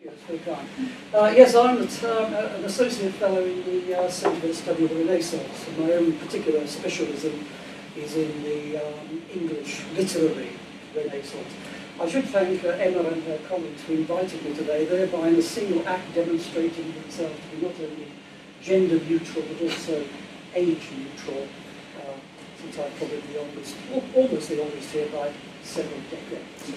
Yes, very kind. Yes, I'm an associate fellow in the Centre for the Study of the Renaissance, and my own particular specialism is in the English literary Renaissance. I should thank Emma and her colleagues for inviting me today, thereby in a single act demonstrating themselves to be not only gender neutral but also age neutral, since I'm probably the oldest, almost the oldest here by several decades. So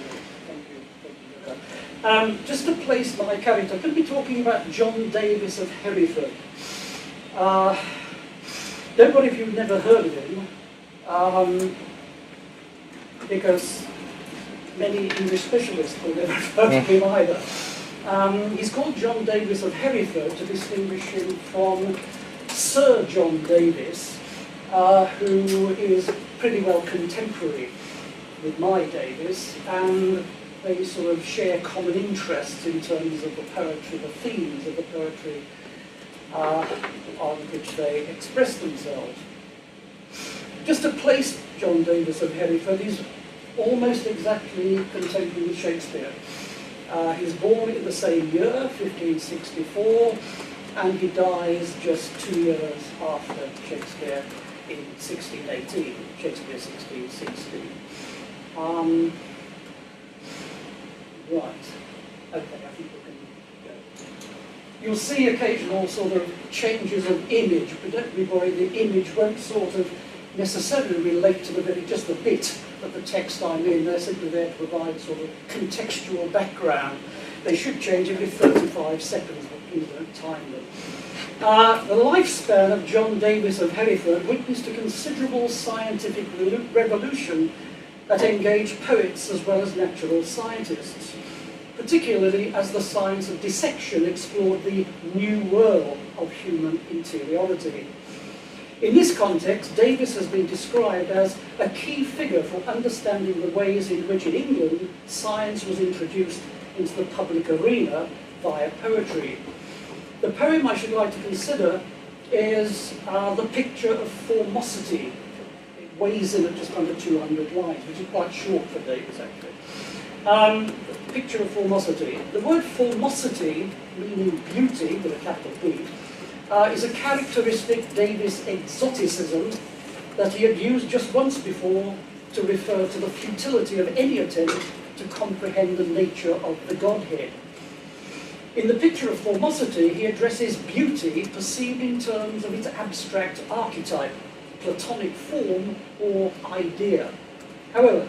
thank you for that. Just to place my character, I'm going to be talking about John Davis of Hereford. Don't worry if you've never heard of him, because many English specialists will never have heard of him either. He's called John Davis of Hereford to distinguish him from Sir John Davis, who is pretty well contemporary with my Davis, and they sort of share common interests in terms of the poetry, the themes of the poetry on which they express themselves. Just to place John Davis of Hereford, he's almost exactly contemporary with Shakespeare. He was born in the same year, 1564, and he dies just 2 years after Shakespeare in 1618, Shakespeare 1660. Right, okay, I think we can go. You'll see occasional sort of changes of image, but don't be worried, the image won't sort of necessarily relate to just the bit of the text I'm in. They're simply there to provide sort of contextual background. They should change every 35 seconds, but please don't time them. The lifespan of John Davis of Hereford witnessed a considerable scientific revolution that engaged poets as well as natural scientists, particularly as the science of dissection explored the new world of human interiority. In this context, Davis has been described as a key figure for understanding the ways in which in England science was introduced into the public arena via poetry. The poem I should like to consider is The Picture of Formosity. It weighs in at just under 200 lines, which is quite short for Davis actually. Picture of Formosity. The word formosity, meaning beauty with a capital B, is a characteristic Davis exoticism that he had used just once before to refer to the futility of any attempt to comprehend the nature of the Godhead. In the Picture of Formosity, he addresses beauty perceived in terms of its abstract archetype, Platonic form or idea. However,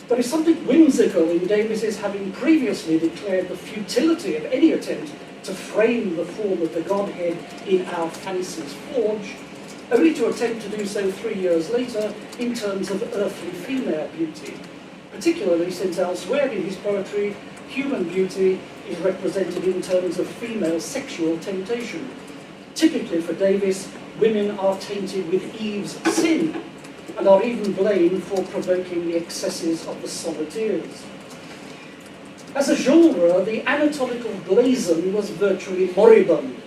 there is something whimsical in Davis's having previously declared the futility of any attempt to frame the form of the Godhead in our fancy's forge, only to attempt to do so 3 years later in terms of earthly female beauty, particularly since elsewhere in his poetry, human beauty is represented in terms of female sexual temptation. Typically for Davis, women are tainted with Eve's sin, and are even blamed for provoking the excesses of the sonneteers. As a genre, the anatomical blazon was virtually moribund,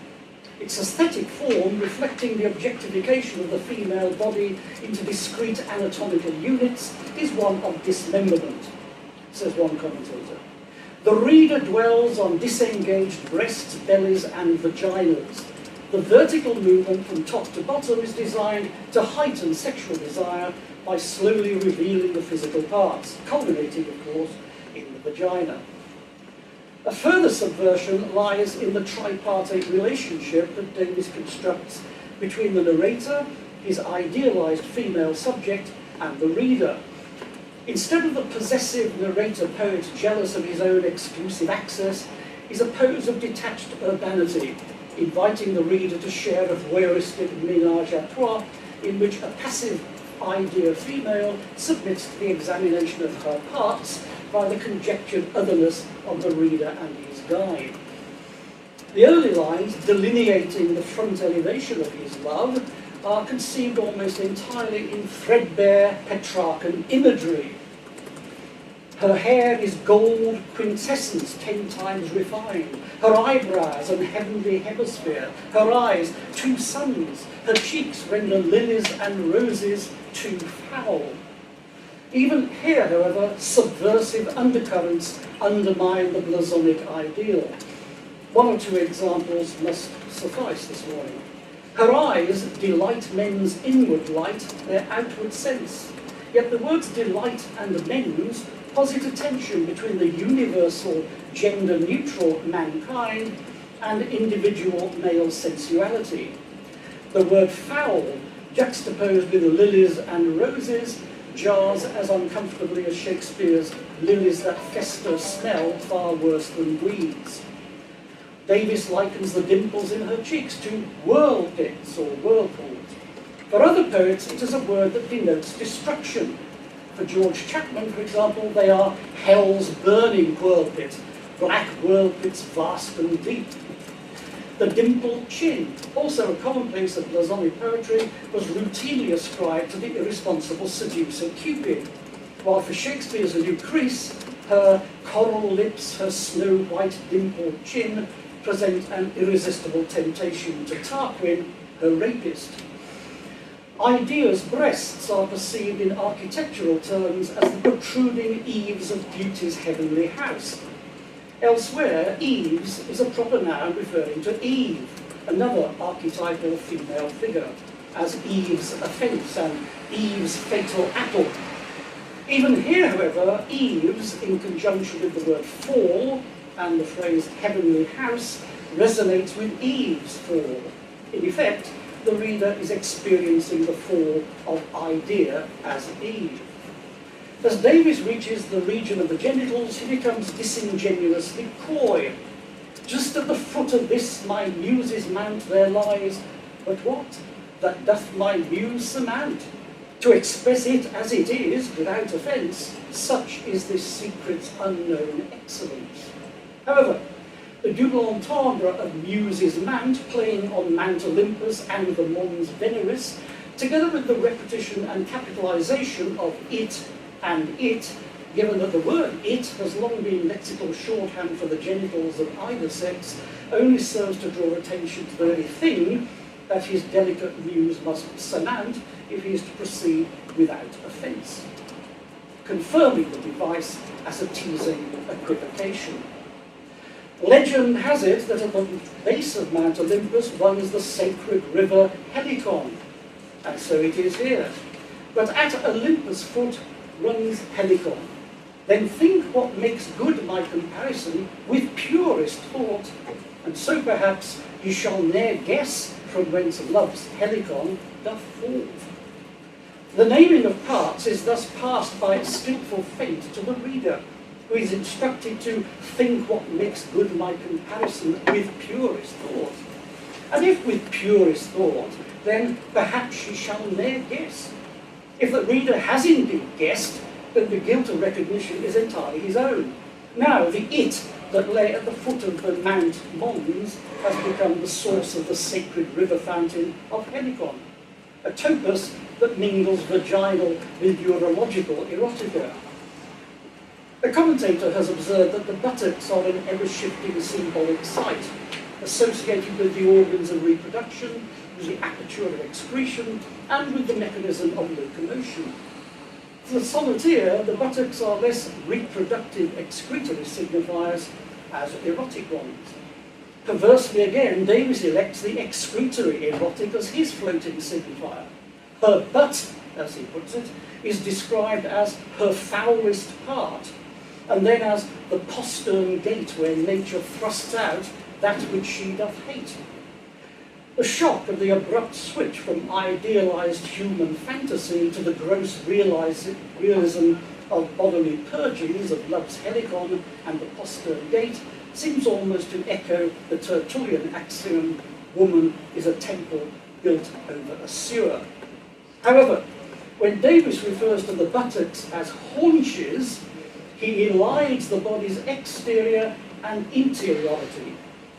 its aesthetic form reflecting the objectification of the female body into discrete anatomical units is one of dismemberment, says one commentator. The reader dwells on disengaged breasts, bellies, and vaginas. The vertical movement from top to bottom is designed to heighten sexual desire by slowly revealing the physical parts, culminating, of course, in the vagina. A further subversion lies in the tripartite relationship that Davis constructs between the narrator, his idealized female subject, and the reader. Instead of the possessive narrator-poet jealous of his own exclusive access, is a pose of detached urbanity, inviting the reader to share a voyeuristic ménage à trois in which a passive idea female submits to the examination of her parts by the conjectured otherness of the reader and his guide. The early lines delineating the front elevation of his love are conceived almost entirely in threadbare Petrarchan imagery. Her hair is gold quintessence 10 times refined, her eyebrows an heavenly hemisphere, her eyes 2 suns, her cheeks render lilies and roses 2 foul. Even here, however, subversive undercurrents undermine the blasonic ideal. One or two examples must suffice this morning. Her eyes delight men's inward light, their outward sense. Yet the words delight and men's posit a tension between the universal, gender-neutral mankind and individual male sensuality. The word foul, juxtaposed with lilies and roses, jars as uncomfortably as Shakespeare's lilies that fester smell far worse than weeds. Davis likens the dimples in her cheeks to whirlpits or whirlpools. For other poets, it is a word that denotes destruction. For George Chapman, for example, they are hell's burning whirlpit, black whirlpits vast and deep. The dimpled chin, also a commonplace of blasonic poetry, was routinely ascribed to the irresponsible seducer Cupid, while for Shakespeare's Lucrece, her coral lips, her snow-white dimpled chin present an irresistible temptation to Tarquin, her rapist. Idea's breasts are perceived in architectural terms as the protruding eaves of beauty's heavenly house. Elsewhere, eaves is a proper noun referring to Eve, another archetypal female figure, as Eve's offence and Eve's fatal apple. Even here, however, eaves, in conjunction with the word fall and the phrase heavenly house, resonates with Eve's fall. In effect, the reader is experiencing the fall of idea as Eve. As Davis reaches the region of the genitals, he becomes disingenuously coy. Just at the foot of this my muse's mount there lies, but what that doth my muse surmount? To express it as it is, without offence, such is this secret's unknown excellence. However, the double entendre of muse's mount playing on Mount Olympus and the Mons Veneris, together with the repetition and capitalization of it and it, given that the word it has long been lexical shorthand for the genitals of either sex, only serves to draw attention to the very thing that his delicate muse must surmount if he is to proceed without offence, confirming the device as a teasing equivocation. Legend has it that at the base of Mount Olympus runs the sacred river Helicon, and so it is here. But at Olympus' foot runs Helicon. Then think what makes good my comparison with purest thought, and so perhaps you shall ne'er guess from whence love's Helicon doth fall. The naming of parts is thus passed by a skilful feint to the reader, who is instructed to think what makes good my comparison with purest thought. And if with purest thought, then perhaps she shall ne'er guess. If the reader has indeed guessed, then the guilt of recognition is entirely his own. Now, the it that lay at the foot of the Mount Mons has become the source of the sacred river fountain of Helicon, a topos that mingles vaginal with urological erotica. A commentator has observed that the buttocks are an ever-shifting symbolic site, associated with the organs of reproduction, with the aperture of excretion, and with the mechanism of locomotion. For the sonneteer, the buttocks are less reproductive excretory signifiers as erotic ones. Perversely again, Davis elects the excretory erotic as his floating signifier. Her butt, as he puts it, is described as her foulest part, and then as the postern gate where nature thrusts out that which she doth hate. The shock of the abrupt switch from idealized human fantasy to the gross realism of bodily purgings of love's Helicon and the postern gate seems almost to echo the Tertullian axiom, woman is a temple built over a sewer. However, when Davis refers to the buttocks as haunches, he elides the body's exterior and interiority,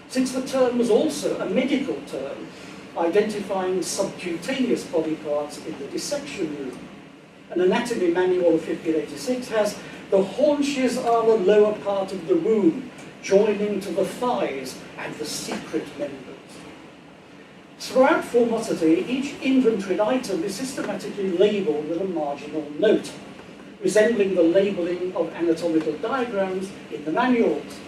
since the term was also a medical term, identifying subcutaneous body parts in the dissection room. An anatomy manual of 1586 has, the haunches are the lower part of the womb, joining to the thighs and the secret members. Throughout formosity, each inventoried item is systematically labelled with a marginal note, resembling the labelling of anatomical diagrams in the manuals.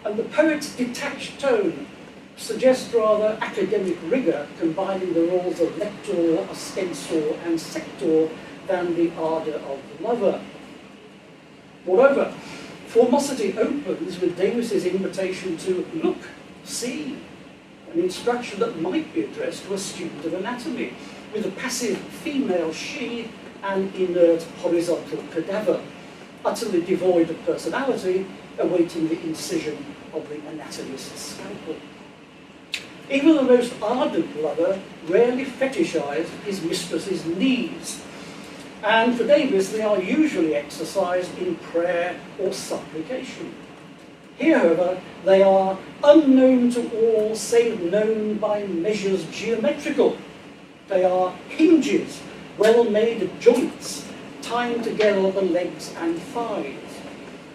And the poet's detached tone suggests rather academic rigour, combining the roles of lector, ostensor, and sector, than the ardour of the lover. Moreover, Formosity opens with Davis's invitation to look, see, an instruction that might be addressed to a student of anatomy, with a passive female she and inert horizontal cadaver, utterly devoid of personality, awaiting the incision of the anatomist's scalpel. Even the most ardent lover rarely fetishized his mistress's knees, and for Davis they are usually exercised in prayer or supplication. Here, however, they are unknown to all save known by measures geometrical. They are hinges, well-made joints, tying together the legs and thighs.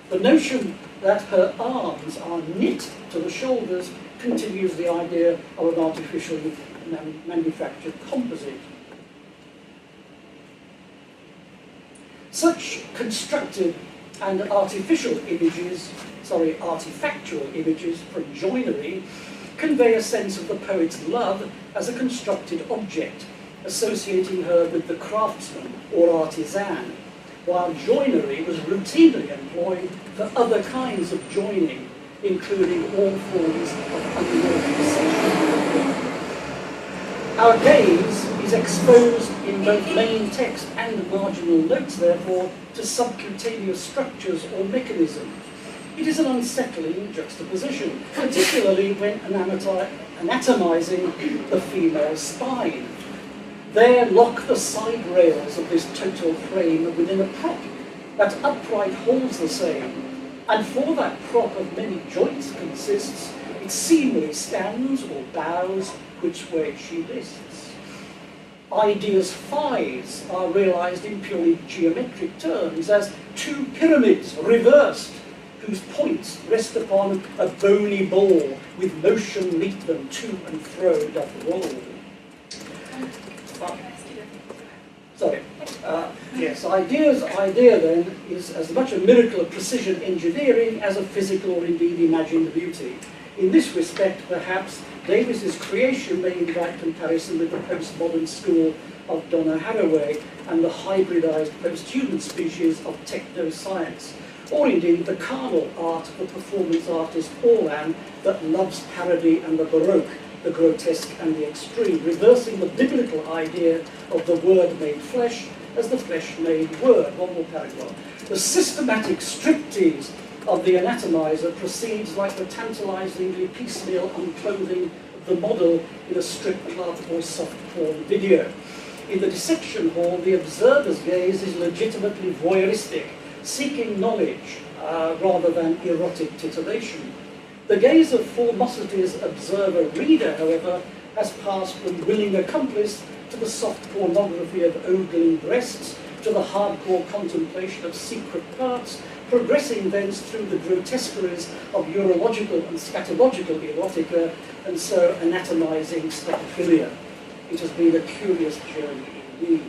The notion that her arms are knit to the shoulders continues the idea of an artificially manufactured composite. Such constructed and artificial images, artifactual images from joinery, convey a sense of the poet's love as a constructed object, associating her with the craftsman or artisan, while joinery was routinely employed for other kinds of joining, including all forms of underwater sexual. Our gaze is exposed in both main text and marginal notes, therefore, to subcutaneous structures or mechanisms. It is an unsettling juxtaposition, particularly when anatomizing the female spine. There lock the side rails of this total frame within a prop that upright holds the same, and for that prop of many joints consists, it seemingly stands or bows which way she lists. Ideas thighs are realized in purely geometric terms as two pyramids reversed, whose points rest upon a bony ball, with motion meet them to and fro doth roll. Yes, idea then is as much a miracle of precision engineering as a physical or indeed imagined beauty. In this respect, perhaps, Davis's creation may invite comparison with the postmodern school of Donna Haraway and the hybridized post-human species of techno-science, or indeed the carnal art of the performance artist Orlan that loves parody and the baroque, the grotesque and the extreme, reversing the biblical idea of the word made flesh as the flesh made word. One more paragraph. The systematic striptease of the anatomizer proceeds like the tantalizingly piecemeal unclothing of the model in a strip club or soft porn video. In the dissection hall, the observer's gaze is legitimately voyeuristic, seeking knowledge rather than erotic titillation. The gaze of Formosity's observer-reader, however, has passed from willing accomplice to the soft pornography of ogling breasts, to the hardcore contemplation of secret parts, progressing thence through the grotesqueries of urological and scatological erotica, and so anatomizing scatophilia. It has been a curious journey indeed.